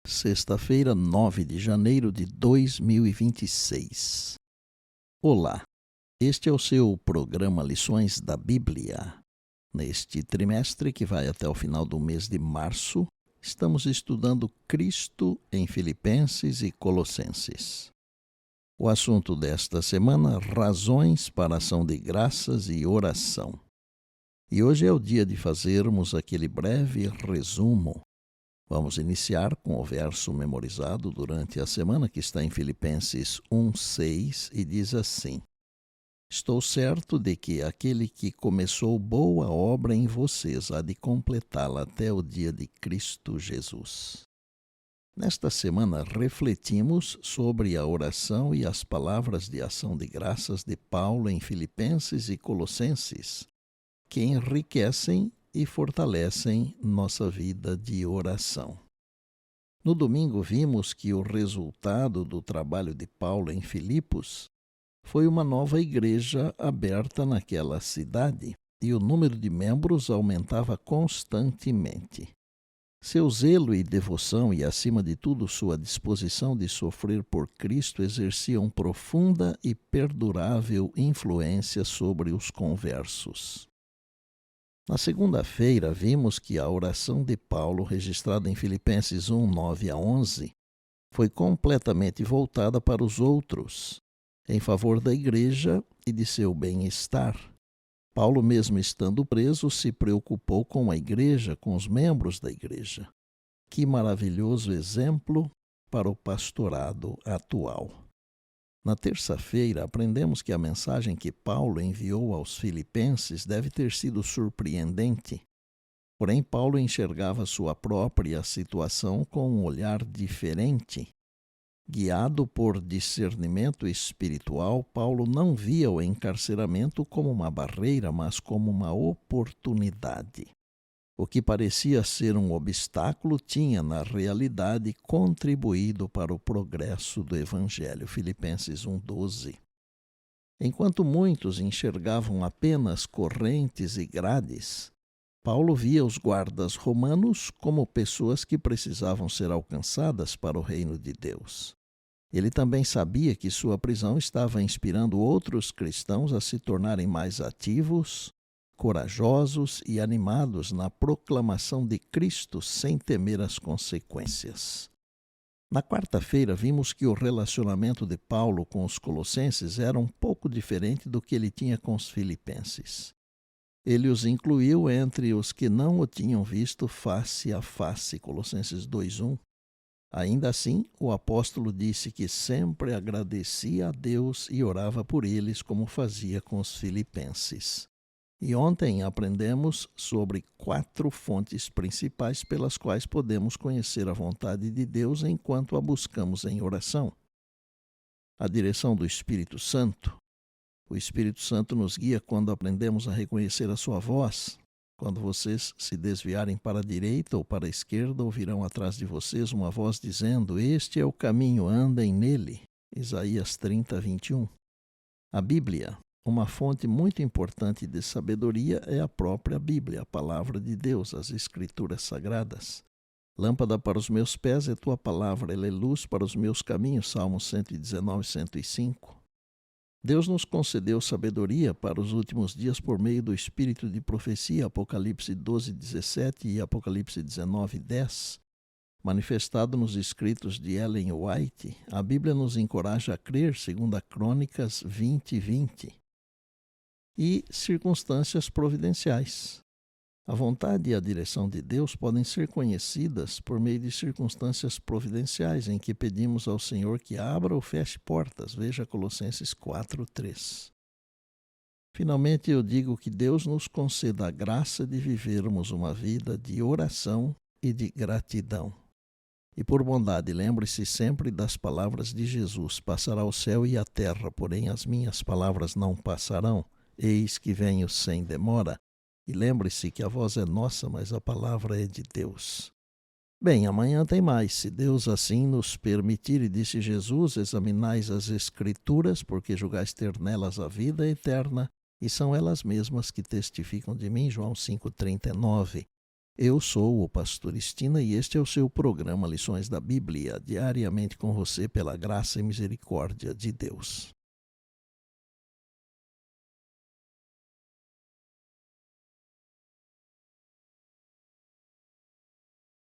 Sexta-feira, 9 de janeiro de 2026. Olá, este é o seu programa Lições da Bíblia. Neste trimestre, que vai até o final do mês de março, estamos estudando Cristo em Filipenses e Colossenses. O assunto desta semana, razões para ação de graças e oração. E hoje é o dia de fazermos aquele breve resumo. Vamos iniciar com o verso memorizado durante a semana, que está em Filipenses 1:6, e diz assim: Estou certo de que aquele que começou boa obra em vocês há de completá-la até o dia de Cristo Jesus. Nesta semana, refletimos sobre a oração e as palavras de ação de graças de Paulo em Filipenses e Colossenses, que enriquecem e fortalecem nossa vida de oração. No domingo vimos que o resultado do trabalho de Paulo em Filipos foi uma nova igreja aberta naquela cidade, e o número de membros aumentava constantemente. Seu zelo e devoção e, acima de tudo, sua disposição de sofrer por Cristo exerciam profunda e perdurável influência sobre os conversos. Na segunda-feira, vimos que a oração de Paulo, registrada em Filipenses 1:9-11, foi completamente voltada para os outros, em favor da igreja e de seu bem-estar. Paulo, mesmo estando preso, se preocupou com a igreja, com os membros da igreja. Que maravilhoso exemplo para o pastorado atual. Na terça-feira, aprendemos que a mensagem que Paulo enviou aos filipenses deve ter sido surpreendente. Porém, Paulo enxergava sua própria situação com um olhar diferente. Guiado por discernimento espiritual, Paulo não via o encarceramento como uma barreira, mas como uma oportunidade. O que parecia ser um obstáculo tinha, na realidade, contribuído para o progresso do Evangelho. Filipenses 1:12. Enquanto muitos enxergavam apenas correntes e grades, Paulo via os guardas romanos como pessoas que precisavam ser alcançadas para o reino de Deus. Ele também sabia que sua prisão estava inspirando outros cristãos a se tornarem mais ativos, corajosos e animados na proclamação de Cristo sem temer as consequências. Na quarta-feira, vimos que o relacionamento de Paulo com os colossenses era um pouco diferente do que ele tinha com os filipenses. Ele os incluiu entre os que não o tinham visto face a face, Colossenses 2:1. Ainda assim, o apóstolo disse que sempre agradecia a Deus e orava por eles, como fazia com os filipenses. E ontem aprendemos sobre 4 fontes principais pelas quais podemos conhecer a vontade de Deus enquanto a buscamos em oração. A direção do Espírito Santo. O Espírito Santo nos guia quando aprendemos a reconhecer a sua voz. Quando vocês se desviarem para a direita ou para a esquerda, ouvirão atrás de vocês uma voz dizendo: Este é o caminho, andem nele. Isaías 30:21. A Bíblia. Uma fonte muito importante de sabedoria é a própria Bíblia, a palavra de Deus, as Escrituras Sagradas. Lâmpada para os meus pés é tua palavra, ela é luz para os meus caminhos, Salmos 119, 105. Deus nos concedeu sabedoria para os últimos dias por meio do espírito de profecia, Apocalipse 12:17 e Apocalipse 19:10. Manifestado nos escritos de Ellen White, a Bíblia nos encoraja a crer, segundo a Crônicas 20:20. E circunstâncias providenciais. A vontade e a direção de Deus podem ser conhecidas por meio de circunstâncias providenciais, em que pedimos ao Senhor que abra ou feche portas. Veja Colossenses 4:3. Finalmente, eu digo que Deus nos conceda a graça de vivermos uma vida de oração e de gratidão. E por bondade, lembre-se sempre das palavras de Jesus: passará o céu e a terra, porém as minhas palavras não passarão. Eis que venho sem demora. E lembre-se que a voz é nossa, mas a palavra é de Deus. Bem, amanhã tem mais, se Deus assim nos permitir. E disse Jesus: examinais as Escrituras, porque julgais ter nelas a vida eterna, e são elas mesmas que testificam de mim. João 5:39. Eu sou o pastor Estina e este é o seu programa Lições da Bíblia, diariamente com você pela graça e misericórdia de Deus.